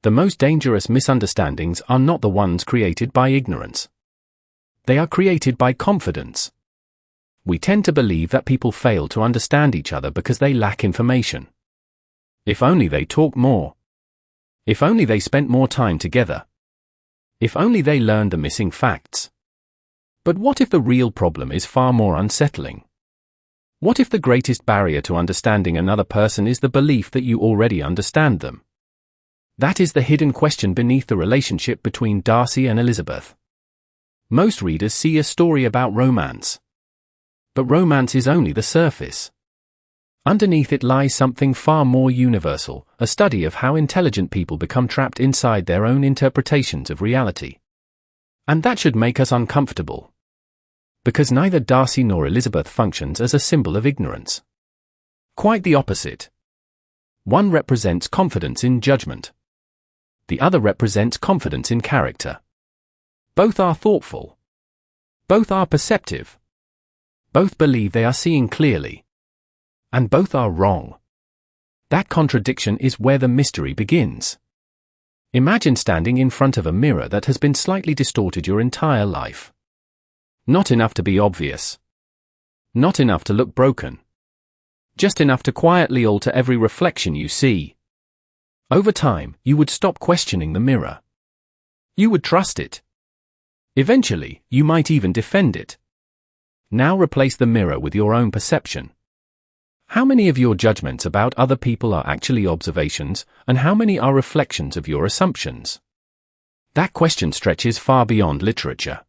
The most dangerous misunderstandings are not the ones created by ignorance. They are created by confidence. We tend to believe that people fail to understand each other because they lack information. If only they talk more. If only they spent more time together. If only they learned the missing facts. But what if the real problem is far more unsettling? What if the greatest barrier to understanding another person is the belief that you already understand them? That is the hidden question beneath the relationship between Darcy and Elizabeth. Most readers see a story about romance. But romance is only the surface. Underneath it lies something far more universal, a study of how intelligent people become trapped inside their own interpretations of reality. And that should make us uncomfortable. Because neither Darcy nor Elizabeth functions as a symbol of ignorance. Quite the opposite. One represents confidence in judgment. The other represents confidence in character. Both are thoughtful. Both are perceptive. Both believe they are seeing clearly. And both are wrong. That contradiction is where the mystery begins. Imagine standing in front of a mirror that has been slightly distorted your entire life. Not enough to be obvious. Not enough to look broken. Just enough to quietly alter every reflection you see. Over time, you would stop questioning the mirror. You would trust it. Eventually, you might even defend it. Now replace the mirror with your own perception. How many of your judgments about other people are actually observations, and how many are reflections of your assumptions? That question stretches far beyond literature.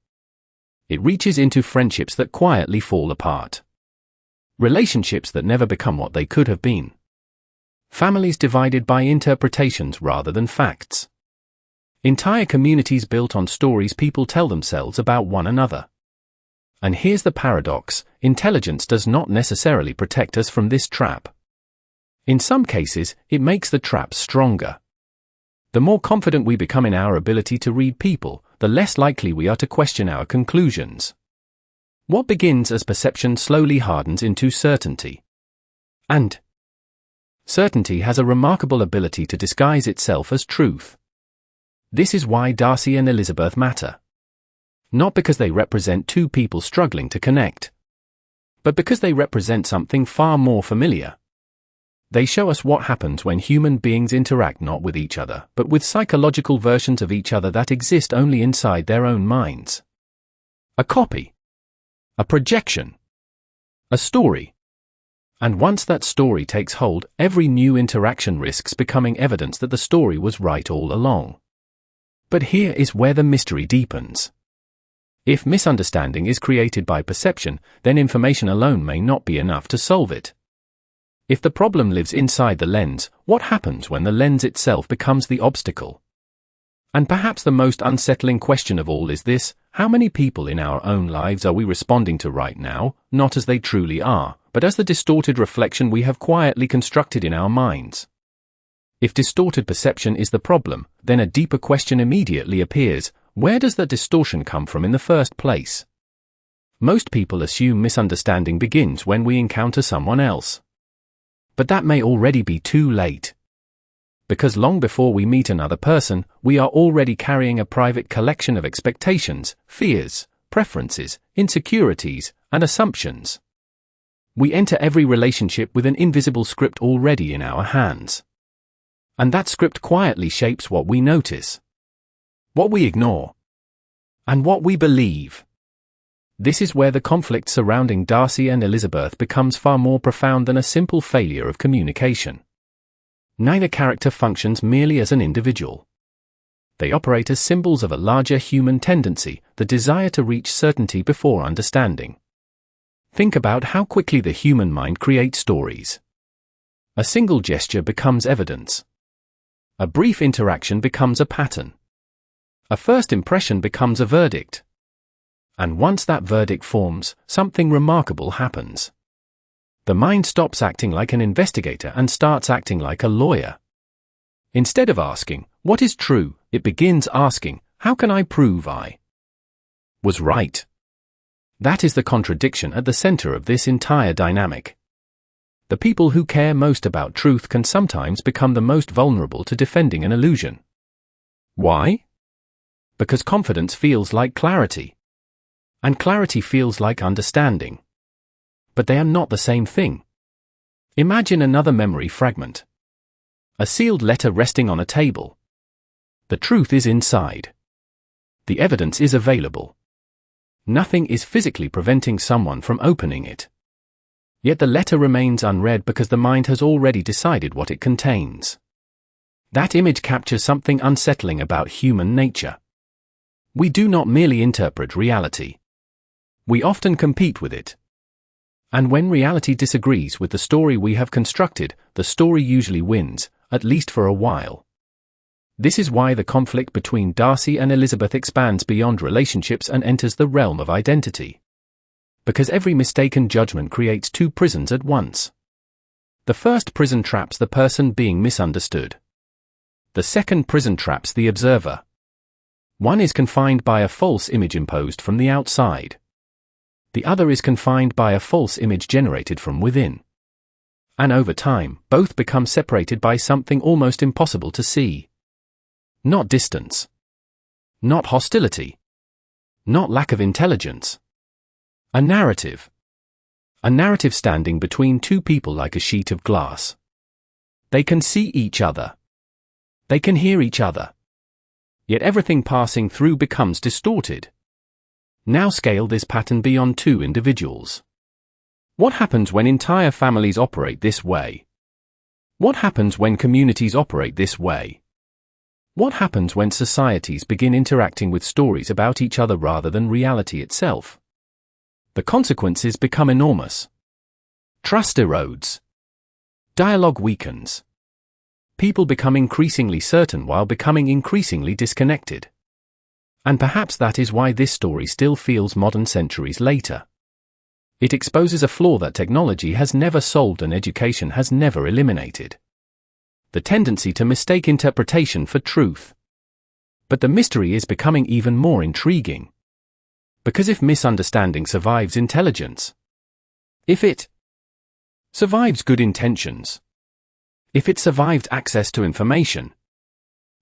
It reaches into friendships that quietly fall apart. Relationships that never become what they could have been. Families divided by interpretations rather than facts. Entire communities built on stories people tell themselves about one another. And here's the paradox: intelligence does not necessarily protect us from this trap. In some cases, it makes the trap stronger. The more confident we become in our ability to read people, the less likely we are to question our conclusions. What begins as perception slowly hardens into certainty. And certainty has a remarkable ability to disguise itself as truth. This is why Darcy and Elizabeth matter. Not because they represent two people struggling to connect, but because they represent something far more familiar. They show us what happens when human beings interact not with each other, but with psychological versions of each other that exist only inside their own minds. A copy. A projection. A story. And once that story takes hold, every new interaction risks becoming evidence that the story was right all along. But here is where the mystery deepens. If misunderstanding is created by perception, then information alone may not be enough to solve it. If the problem lives inside the lens, what happens when the lens itself becomes the obstacle? And perhaps the most unsettling question of all is this: how many people in our own lives are we responding to right now, not as they truly are, but as the distorted reflection we have quietly constructed in our minds? If distorted perception is the problem, then a deeper question immediately appears: where does that distortion come from in the first place? Most people assume misunderstanding begins when we encounter someone else. But that may already be too late. Because long before we meet another person, we are already carrying a private collection of expectations, fears, preferences, insecurities, and assumptions. We enter every relationship with an invisible script already in our hands. And that script quietly shapes what we notice, what we ignore, and what we believe. This is where the conflict surrounding Darcy and Elizabeth becomes far more profound than a simple failure of communication. Neither character functions merely as an individual. They operate as symbols of a larger human tendency, the desire to reach certainty before understanding. Think about how quickly the human mind creates stories. A single gesture becomes evidence. A brief interaction becomes a pattern. A first impression becomes a verdict. And once that verdict forms, something remarkable happens. The mind stops acting like an investigator and starts acting like a lawyer. Instead of asking, "What is true?" it begins asking, "How can I prove I was right?" That is the contradiction at the center of this entire dynamic. The people who care most about truth can sometimes become the most vulnerable to defending an illusion. Why? Because confidence feels like clarity. And clarity feels like understanding. But they are not the same thing. Imagine another memory fragment. A sealed letter resting on a table. The truth is inside. The evidence is available. Nothing is physically preventing someone from opening it. Yet the letter remains unread because the mind has already decided what it contains. That image captures something unsettling about human nature. We do not merely interpret reality. We often compete with it. And when reality disagrees with the story we have constructed, the story usually wins, at least for a while. This is why the conflict between Darcy and Elizabeth expands beyond relationships and enters the realm of identity. Because every mistaken judgment creates two prisons at once. The first prison traps the person being misunderstood. The second prison traps the observer. One is confined by a false image imposed from the outside. The other is confined by a false image generated from within. And over time, both become separated by something almost impossible to see. Not distance. Not hostility. Not lack of intelligence. A narrative. A narrative standing between two people like a sheet of glass. They can see each other. They can hear each other. Yet everything passing through becomes distorted. Now scale this pattern beyond two individuals. What happens when entire families operate this way? What happens when communities operate this way? What happens when societies begin interacting with stories about each other rather than reality itself? The consequences become enormous. Trust erodes. Dialogue weakens. People become increasingly certain while becoming increasingly disconnected. And perhaps that is why this story still feels modern centuries later. It exposes a flaw that technology has never solved and education has never eliminated. The tendency to mistake interpretation for truth. But the mystery is becoming even more intriguing. Because if misunderstanding survives intelligence, if it survives good intentions, if it survived access to information,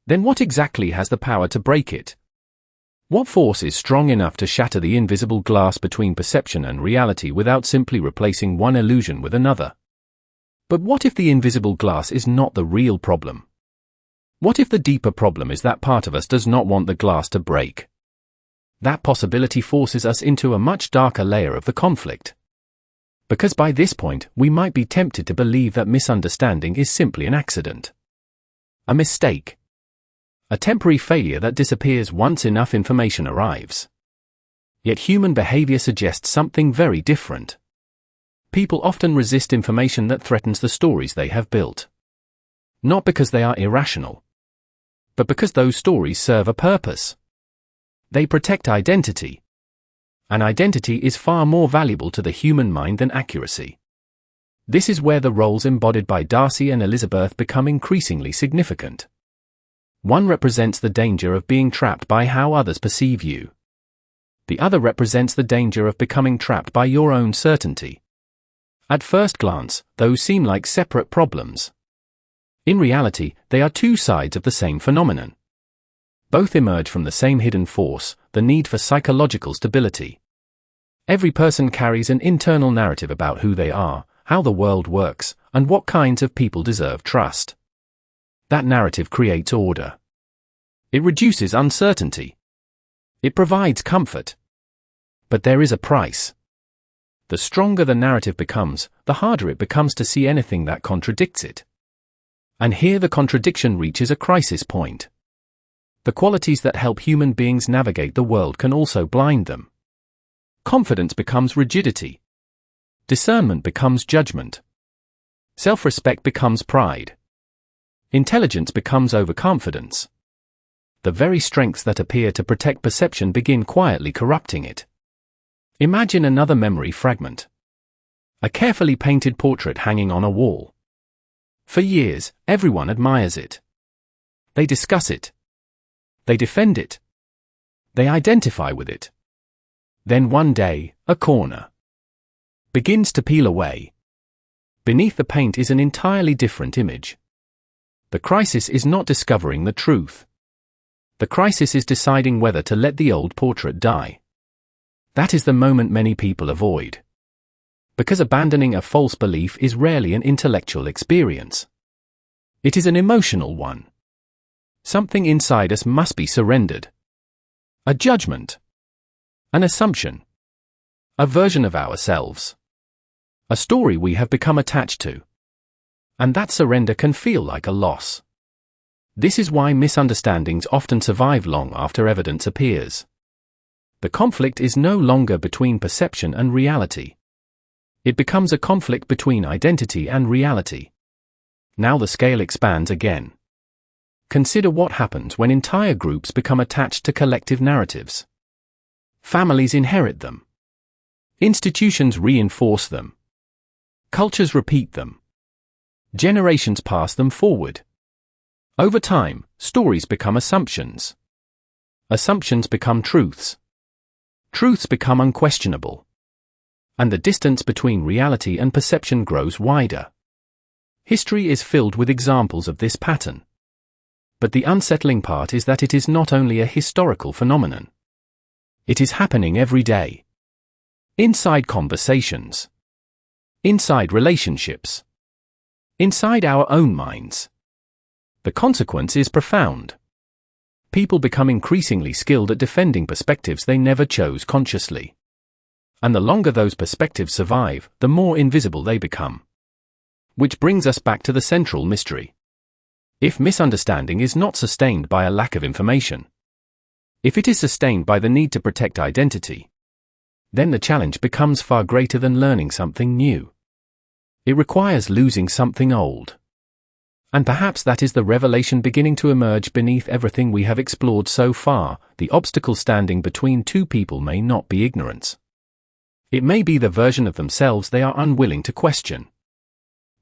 then what exactly has the power to break it? What force is strong enough to shatter the invisible glass between perception and reality without simply replacing one illusion with another? But what if the invisible glass is not the real problem? What if the deeper problem is that part of us does not want the glass to break? That possibility forces us into a much darker layer of the conflict. Because by this point, we might be tempted to believe that misunderstanding is simply an accident. A mistake. A temporary failure that disappears once enough information arrives. Yet human behavior suggests something very different. People often resist information that threatens the stories they have built. Not because they are irrational, but because those stories serve a purpose. They protect identity. And identity is far more valuable to the human mind than accuracy. This is where the roles embodied by Darcy and Elizabeth become increasingly significant. One represents the danger of being trapped by how others perceive you. The other represents the danger of becoming trapped by your own certainty. At first glance, those seem like separate problems. In reality, they are two sides of the same phenomenon. Both emerge from the same hidden force, the need for psychological stability. Every person carries an internal narrative about who they are, how the world works, and what kinds of people deserve trust. That narrative creates order. It reduces uncertainty. It provides comfort. But there is a price. The stronger the narrative becomes, the harder it becomes to see anything that contradicts it. And here the contradiction reaches a crisis point. The qualities that help human beings navigate the world can also blind them. Confidence becomes rigidity. Discernment becomes judgment. Self-respect becomes pride. Intelligence becomes overconfidence. The very strengths that appear to protect perception begin quietly corrupting it. Imagine another memory fragment. A carefully painted portrait hanging on a wall. For years, everyone admires it. They discuss it. They defend it. They identify with it. Then one day, a corner begins to peel away. Beneath the paint is an entirely different image. The crisis is not discovering the truth. The crisis is deciding whether to let the old portrait die. That is the moment many people avoid. Because abandoning a false belief is rarely an intellectual experience. It is an emotional one. Something inside us must be surrendered. A judgment. An assumption. A version of ourselves. A story we have become attached to. And that surrender can feel like a loss. This is why misunderstandings often survive long after evidence appears. The conflict is no longer between perception and reality. It becomes a conflict between identity and reality. Now the scale expands again. Consider what happens when entire groups become attached to collective narratives. Families inherit them. Institutions reinforce them. Cultures repeat them. Generations pass them forward. Over time, stories become assumptions. Assumptions become truths. Truths become unquestionable. And the distance between reality and perception grows wider. History is filled with examples of this pattern. But the unsettling part is that it is not only a historical phenomenon. It is happening every day. Inside conversations. Inside relationships. Inside our own minds. The consequence is profound. People become increasingly skilled at defending perspectives they never chose consciously. And the longer those perspectives survive, the more invisible they become. Which brings us back to the central mystery. If misunderstanding is not sustained by a lack of information, if it is sustained by the need to protect identity, then the challenge becomes far greater than learning something new. It requires losing something old. And perhaps that is the revelation beginning to emerge beneath everything we have explored so far. The obstacle standing between two people may not be ignorance. It may be the version of themselves they are unwilling to question.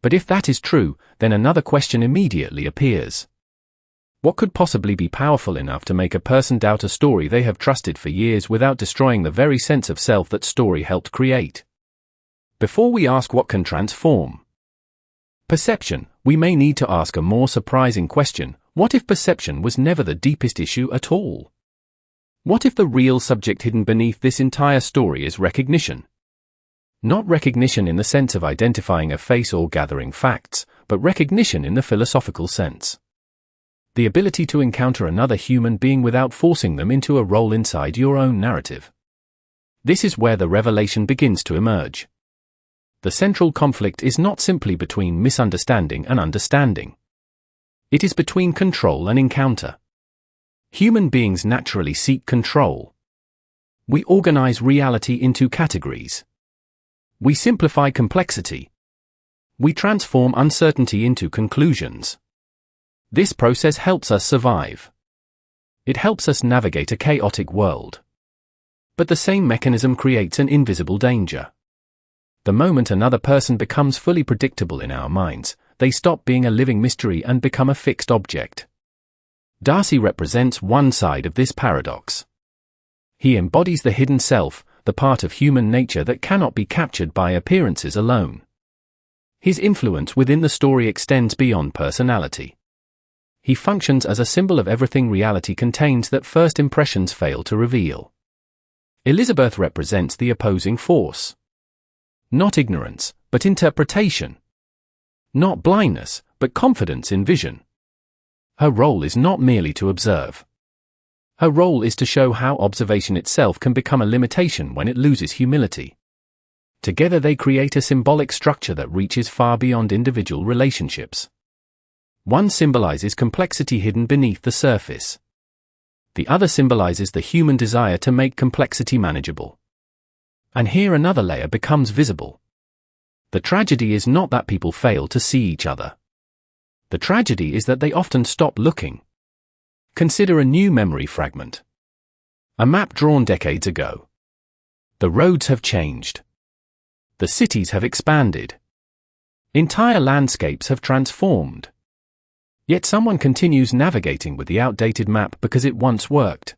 But if that is true, then another question immediately appears. What could possibly be powerful enough to make a person doubt a story they have trusted for years without destroying the very sense of self that story helped create? Before we ask what can transform perception, we may need to ask a more surprising question: what if perception was never the deepest issue at all? What if the real subject hidden beneath this entire story is recognition? Not recognition in the sense of identifying a face or gathering facts, but recognition in the philosophical sense. The ability to encounter another human being without forcing them into a role inside your own narrative. This is where the revelation begins to emerge. The central conflict is not simply between misunderstanding and understanding. It is between control and encounter. Human beings naturally seek control. We organize reality into categories. We simplify complexity. We transform uncertainty into conclusions. This process helps us survive. It helps us navigate a chaotic world. But the same mechanism creates an invisible danger. The moment another person becomes fully predictable in our minds, they stop being a living mystery and become a fixed object. Darcy represents one side of this paradox. He embodies the hidden self, the part of human nature that cannot be captured by appearances alone. His influence within the story extends beyond personality. He functions as a symbol of everything reality contains that first impressions fail to reveal. Elizabeth represents the opposing force. Not ignorance, but interpretation. Not blindness, but confidence in vision. Her role is not merely to observe. Her role is to show how observation itself can become a limitation when it loses humility. Together they create a symbolic structure that reaches far beyond individual relationships. One symbolizes complexity hidden beneath the surface. The other symbolizes the human desire to make complexity manageable. And here another layer becomes visible. The tragedy is not that people fail to see each other. The tragedy is that they often stop looking. Consider a new memory fragment. A map drawn decades ago. The roads have changed. The cities have expanded. Entire landscapes have transformed. Yet someone continues navigating with the outdated map because it once worked.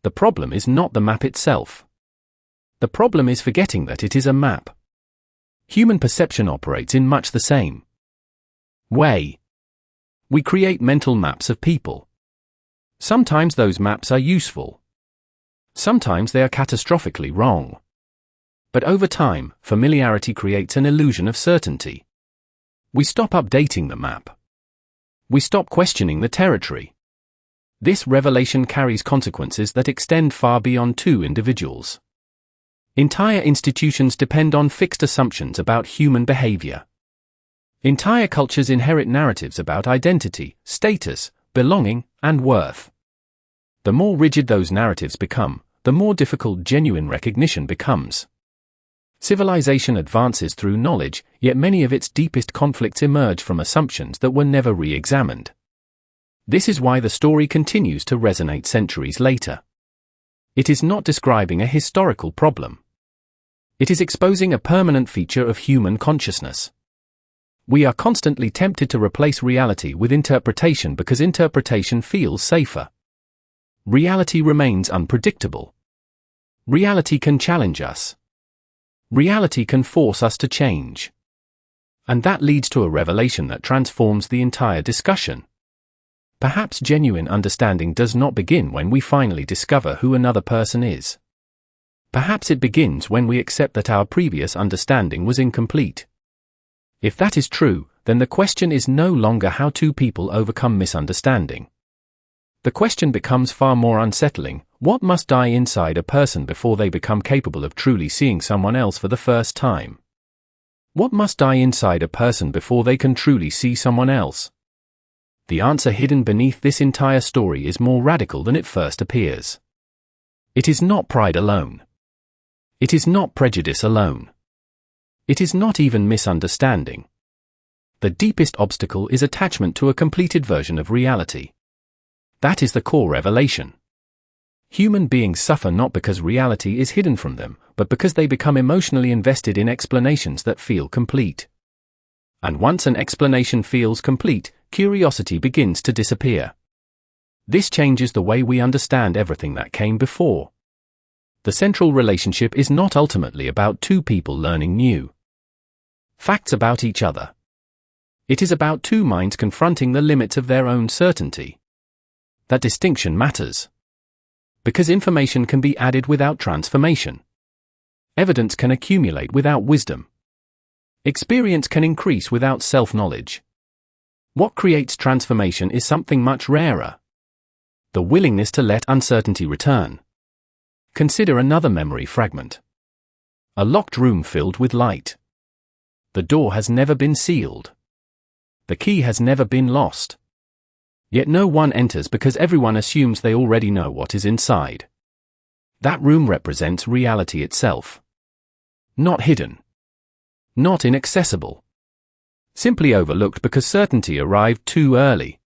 The problem is not the map itself. The problem is forgetting that it is a map. Human perception operates in much the same way. We create mental maps of people. Sometimes those maps are useful. Sometimes they are catastrophically wrong. But over time, familiarity creates an illusion of certainty. We stop updating the map. We stop questioning the territory. This revelation carries consequences that extend far beyond two individuals. Entire institutions depend on fixed assumptions about human behavior. Entire cultures inherit narratives about identity, status, belonging, and worth. The more rigid those narratives become, the more difficult genuine recognition becomes. Civilization advances through knowledge, yet many of its deepest conflicts emerge from assumptions that were never re-examined. This is why the story continues to resonate centuries later. It is not describing a historical problem. It is exposing a permanent feature of human consciousness. We are constantly tempted to replace reality with interpretation because interpretation feels safer. Reality remains unpredictable. Reality can challenge us. Reality can force us to change. And that leads to a revelation that transforms the entire discussion. Perhaps genuine understanding does not begin when we finally discover who another person is. Perhaps it begins when we accept that our previous understanding was incomplete. If that is true, then the question is no longer how two people overcome misunderstanding. The question becomes far more unsettling: what must die inside a person before they become capable of truly seeing someone else for the first time? What must die inside a person before they can truly see someone else? The answer hidden beneath this entire story is more radical than it first appears. It is not pride alone. It is not prejudice alone. It is not even misunderstanding. The deepest obstacle is attachment to a completed version of reality. That is the core revelation. Human beings suffer not because reality is hidden from them, but because they become emotionally invested in explanations that feel complete. And once an explanation feels complete, curiosity begins to disappear. This changes the way we understand everything that came before. The central relationship is not ultimately about two people learning new facts about each other. It is about two minds confronting the limits of their own certainty. That distinction matters. Because information can be added without transformation. Evidence can accumulate without wisdom. Experience can increase without self-knowledge. What creates transformation is something much rarer: the willingness to let uncertainty return. Consider another memory fragment. A locked room filled with light. The door has never been sealed. The key has never been lost. Yet no one enters because everyone assumes they already know what is inside. That room represents reality itself. Not hidden. Not inaccessible. Simply overlooked because certainty arrived too early.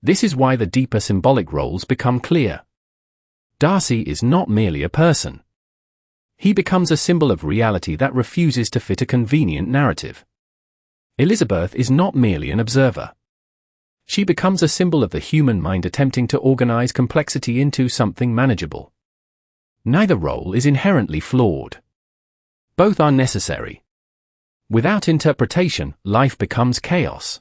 This is why the deeper symbolic roles become clear. Darcy is not merely a person. He becomes a symbol of reality that refuses to fit a convenient narrative. Elizabeth is not merely an observer. She becomes a symbol of the human mind attempting to organize complexity into something manageable. Neither role is inherently flawed. Both are necessary. Without interpretation, life becomes chaos.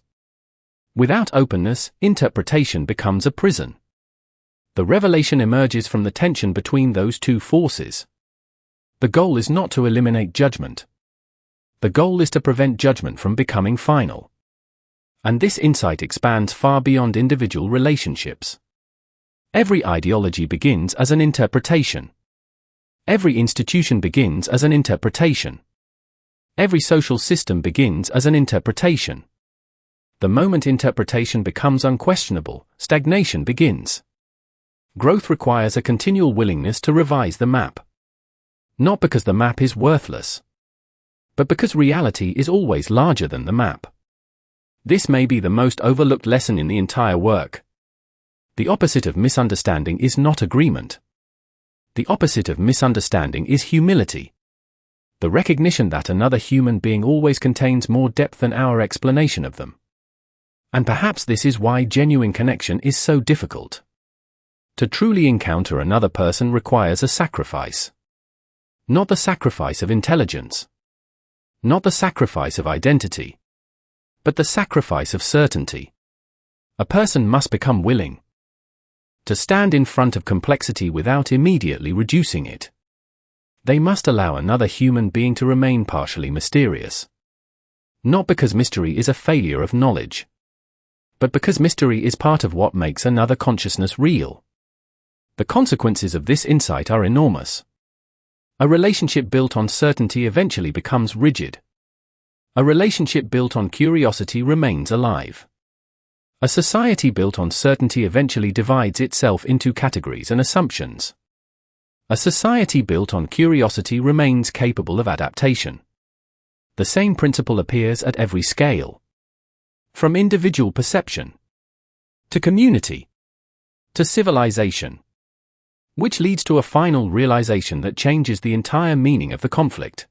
Without openness, interpretation becomes a prison. The revelation emerges from the tension between those two forces. The goal is not to eliminate judgment. The goal is to prevent judgment from becoming final. And this insight expands far beyond individual relationships. Every ideology begins as an interpretation. Every institution begins as an interpretation. Every social system begins as an interpretation. The moment interpretation becomes unquestionable, stagnation begins. Growth requires a continual willingness to revise the map. Not because the map is worthless, but because reality is always larger than the map. This may be the most overlooked lesson in the entire work. The opposite of misunderstanding is not agreement. The opposite of misunderstanding is humility. The recognition that another human being always contains more depth than our explanation of them. And perhaps this is why genuine connection is so difficult. To truly encounter another person requires a sacrifice. Not the sacrifice of intelligence. Not the sacrifice of identity. But the sacrifice of certainty. A person must become willing to stand in front of complexity without immediately reducing it. They must allow another human being to remain partially mysterious. Not because mystery is a failure of knowledge, but because mystery is part of what makes another consciousness real. The consequences of this insight are enormous. A relationship built on certainty eventually becomes rigid. A relationship built on curiosity remains alive. A society built on certainty eventually divides itself into categories and assumptions. A society built on curiosity remains capable of adaptation. The same principle appears at every scale. From individual perception, to community, to civilization, which leads to a final realization that changes the entire meaning of the conflict.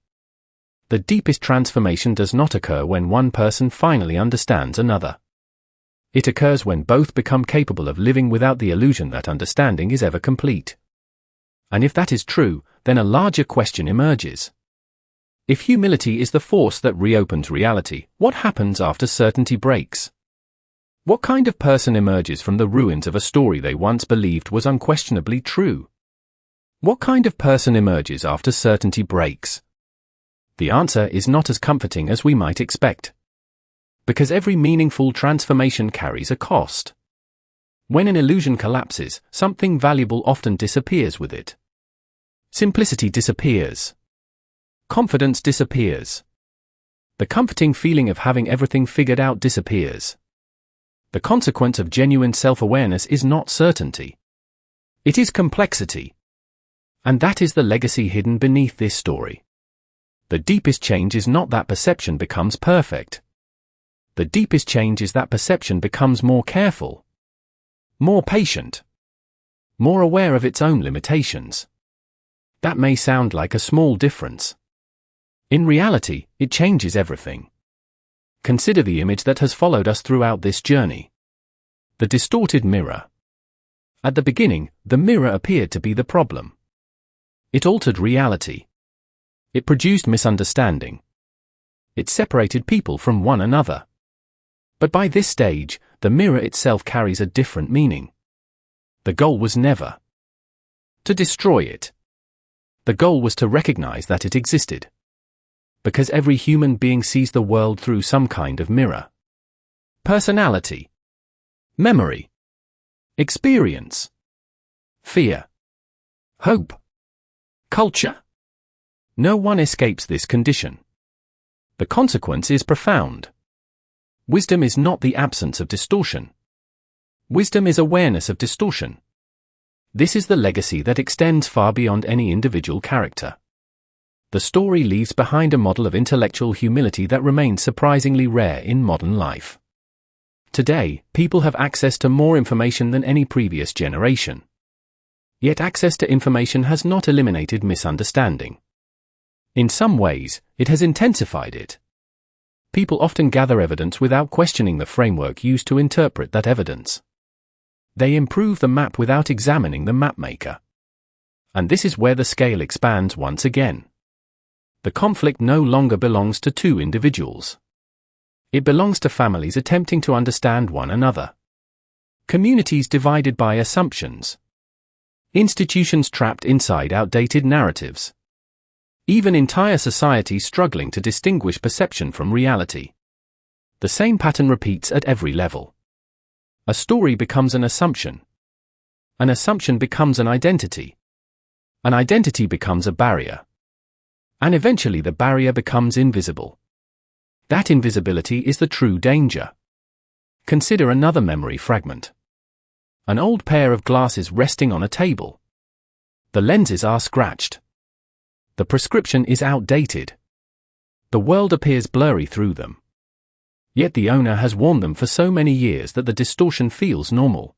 The deepest transformation does not occur when one person finally understands another. It occurs when both become capable of living without the illusion that understanding is ever complete. And if that is true, then a larger question emerges. If humility is the force that reopens reality, what happens after certainty breaks? What kind of person emerges from the ruins of a story they once believed was unquestionably true? What kind of person emerges after certainty breaks? The answer is not as comforting as we might expect. Because every meaningful transformation carries a cost. When an illusion collapses, something valuable often disappears with it. Simplicity disappears. Confidence disappears. The comforting feeling of having everything figured out disappears. The consequence of genuine self-awareness is not certainty. It is complexity. And that is the legacy hidden beneath this story. The deepest change is not that perception becomes perfect. The deepest change is that perception becomes more careful, more patient, more aware of its own limitations. That may sound like a small difference. In reality, it changes everything. Consider the image that has followed us throughout this journey. The distorted mirror. At the beginning, the mirror appeared to be the problem. It altered reality. It produced misunderstanding. It separated people from one another. But by this stage, the mirror itself carries a different meaning. The goal was never to destroy it. The goal was to recognize that it existed. Because every human being sees the world through some kind of mirror. Personality, memory, experience, fear, hope, culture. No one escapes this condition. The consequence is profound. Wisdom is not the absence of distortion. Wisdom is awareness of distortion. This is the legacy that extends far beyond any individual character. The story leaves behind a model of intellectual humility that remains surprisingly rare in modern life. Today, people have access to more information than any previous generation. Yet access to information has not eliminated misunderstanding. In some ways, it has intensified it. People often gather evidence without questioning the framework used to interpret that evidence. They improve the map without examining the mapmaker. And this is where the scale expands once again. The conflict no longer belongs to two individuals. It belongs to families attempting to understand one another. Communities divided by assumptions. Institutions trapped inside outdated narratives. Even entire societies struggling to distinguish perception from reality. The same pattern repeats at every level. A story becomes an assumption. An assumption becomes an identity. An identity becomes a barrier. And eventually the barrier becomes invisible. That invisibility is the true danger. Consider another memory fragment. An old pair of glasses resting on a table. The lenses are scratched. The prescription is outdated. The world appears blurry through them. Yet the owner has worn them for so many years that the distortion feels normal.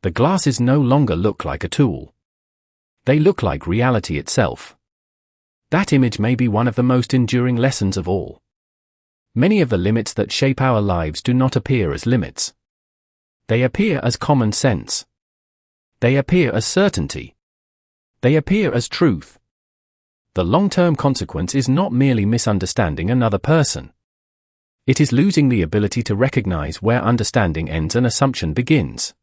The glasses no longer look like a tool. They look like reality itself. That image may be one of the most enduring lessons of all. Many of the limits that shape our lives do not appear as limits. They appear as common sense. They appear as certainty. They appear as truth. The long-term consequence is not merely misunderstanding another person. It is losing the ability to recognize where understanding ends and assumption begins.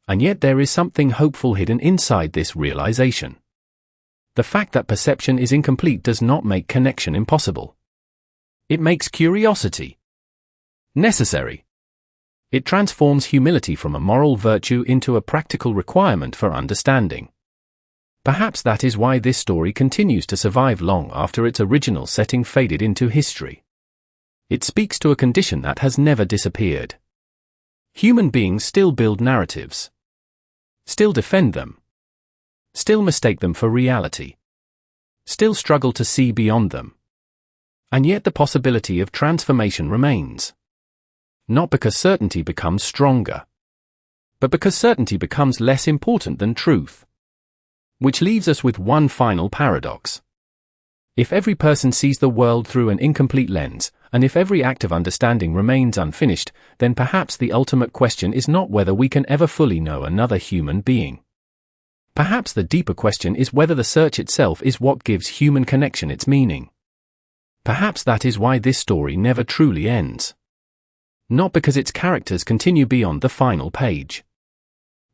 And yet there is something hopeful hidden inside this realization. The fact that perception is incomplete does not make connection impossible. It makes curiosity necessary. It transforms humility from a moral virtue into a practical requirement for understanding. Perhaps that is why this story continues to survive long after its original setting faded into history. It speaks to a condition that has never disappeared. Human beings still build narratives, still defend them, still mistake them for reality, still struggle to see beyond them. And yet the possibility of transformation remains. Not because certainty becomes stronger, but because certainty becomes less important than truth. Which leaves us with one final paradox. If every person sees the world through an incomplete lens, and if every act of understanding remains unfinished, then perhaps the ultimate question is not whether we can ever fully know another human being. Perhaps the deeper question is whether the search itself is what gives human connection its meaning. Perhaps that is why this story never truly ends. Not because its characters continue beyond the final page,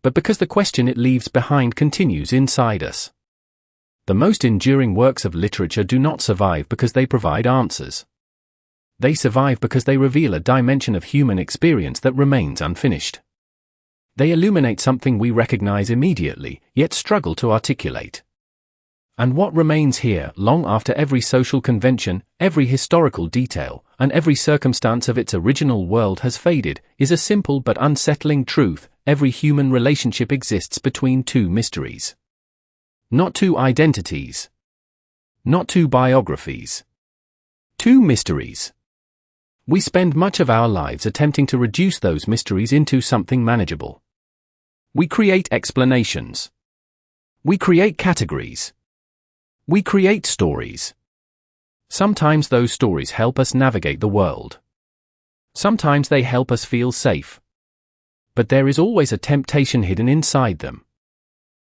but because the question it leaves behind continues inside us. The most enduring works of literature do not survive because they provide answers. They survive because they reveal a dimension of human experience that remains unfinished. They illuminate something we recognize immediately, yet struggle to articulate. And what remains here, long after every social convention, every historical detail, and every circumstance of its original world has faded, is a simple but unsettling truth: every human relationship exists between two mysteries. Not two identities. Not two biographies. Two mysteries. We spend much of our lives attempting to reduce those mysteries into something manageable. We create explanations. We create categories. We create stories. Sometimes those stories help us navigate the world. Sometimes they help us feel safe. But there is always a temptation hidden inside them.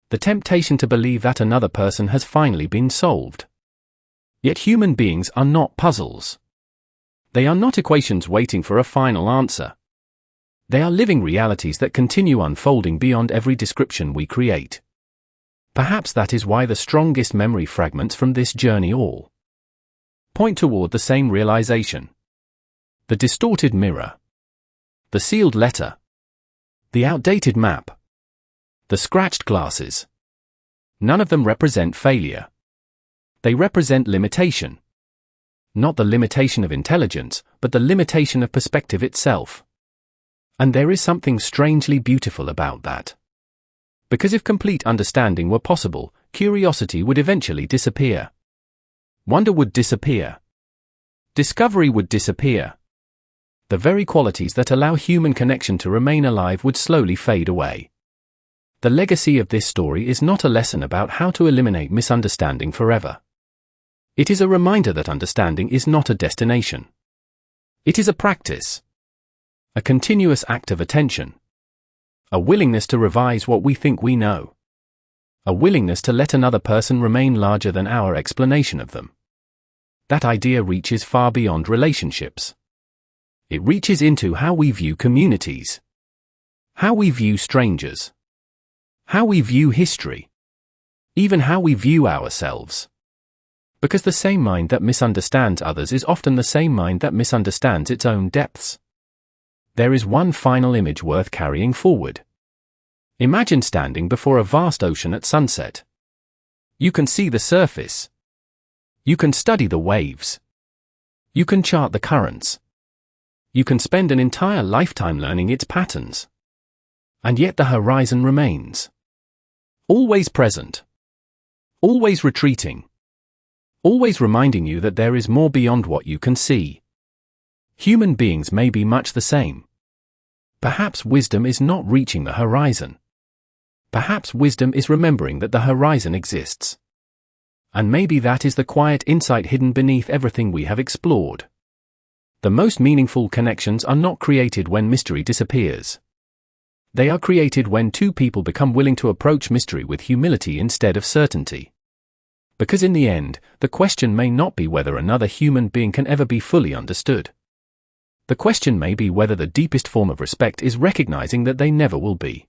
The temptation to believe that another person has finally been solved. Yet human beings are not puzzles. They are not equations waiting for a final answer. They are living realities that continue unfolding beyond every description we create. Perhaps that is why the strongest memory fragments from this journey all point toward the same realization. The distorted mirror. The sealed letter. The outdated map. The scratched glasses. None of them represent failure. They represent limitation. Not the limitation of intelligence, but the limitation of perspective itself. And there is something strangely beautiful about that. Because if complete understanding were possible, curiosity would eventually disappear. Wonder would disappear. Discovery would disappear. The very qualities that allow human connection to remain alive would slowly fade away. The legacy of this story is not a lesson about how to eliminate misunderstanding forever. It is a reminder that understanding is not a destination. It is a practice. A continuous act of attention. A willingness to revise what we think we know. A willingness to let another person remain larger than our explanation of them. That idea reaches far beyond relationships. It reaches into how we view communities. How we view strangers. How we view history. Even how we view ourselves. Because the same mind that misunderstands others is often the same mind that misunderstands its own depths. There is one final image worth carrying forward. Imagine standing before a vast ocean at sunset. You can see the surface. You can study the waves. You can chart the currents. You can spend an entire lifetime learning its patterns. And yet the horizon remains. Always present. Always retreating. Always reminding you that there is more beyond what you can see. Human beings may be much the same. Perhaps wisdom is not reaching the horizon. Perhaps wisdom is remembering that the horizon exists. And maybe that is the quiet insight hidden beneath everything we have explored. The most meaningful connections are not created when mystery disappears. They are created when two people become willing to approach mystery with humility instead of certainty. Because in the end, the question may not be whether another human being can ever be fully understood. The question may be whether the deepest form of respect is recognizing that they never will be.